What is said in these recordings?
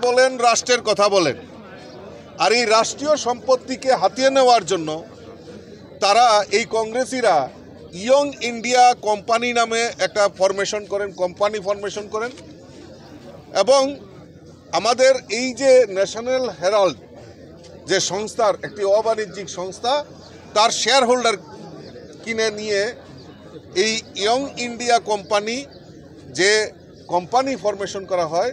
বলেন, রাষ্ট্রের কথা বলেন, আর এই রাষ্ট্রীয় সম্পত্তিকে হাতিয়ে নেওয়ার জন্য তারা এই কংগ্রেসিরা ইয়ং ইন্ডিয়া কোম্পানি নামে একটা কোম্পানি ফরমেশন করেন এবং আমাদের এই যে ন্যাশনাল হেরাল্ড যে সংস্থার একটি অবাণিজ্যিক সংস্থা, তার শেয়ার হোল্ডার কিনে নিয়ে এই ইয়ং ইন্ডিয়া কোম্পানি যে কোম্পানি ফরমেশন করা হয়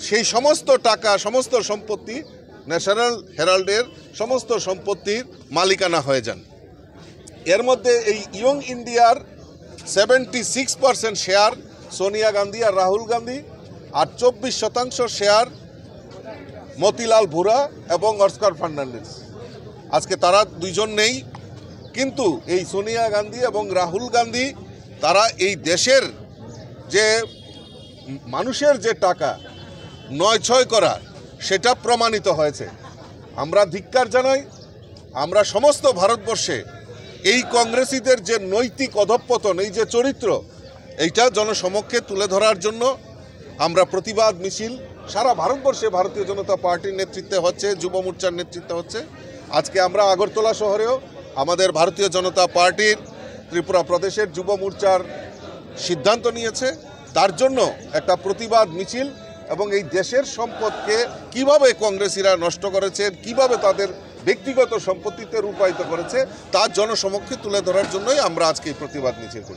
সেই সমস্ত টাকা, সমস্ত সম্পত্তি ন্যাশনাল হেরাল্ডের সমস্ত সম্পত্তির মালিকানা হয়ে যান। এর মধ্যে এই ইয়ং ইন্ডিয়ার 76% শেয়ার সোনিয়া গান্ধী আর রাহুল গান্ধী, আর 24% শেয়ার মতিলাল ভুরা এবং অস্কার ফার্নান্ডেজ। আজকে তারা দুইজন নেই, কিন্তু এই সোনিয়া গান্ধী এবং রাহুল গান্ধী তারা এই দেশের যে মানুষের যে টাকা নয়ছয় করা সেটা প্রমাণিত হয়েছে। আমরা ধিক্কার জানাই। আমরা সমস্ত ভারতবর্ষে এই কংগ্রেসীদের যে নৈতিক অধঃপতন, এই যে চরিত্র, এইটা জনসমক্ষে তুলে ধরার জন্য আমরা প্রতিবাদ মিছিল সারা ভারতবর্ষে ভারতীয় জনতা পার্টির নেতৃত্বে হচ্ছে, যুব মোর্চার নেতৃত্বে হচ্ছে। আজকে আমরা আগরতলা শহরেও আমাদের ভারতীয় জনতা পার্টির ত্রিপুরা প্রদেশের যুব মোর্চার সিদ্ধান্ত নিয়েছে তার জন্য একটা প্রতিবাদ মিছিল, এবং এই দেশের সম্পদকে কিভাবে কংগ্রেসীরা নষ্ট করেছেন, কিভাবে তাদের ব্যক্তিগত সম্পত্তিতে রূপায়িত করেছে, তার জনসমক্ষে তুলে ধরার জন্যই আমরা আজকে এই প্রতিবাদ মিছিল করছি।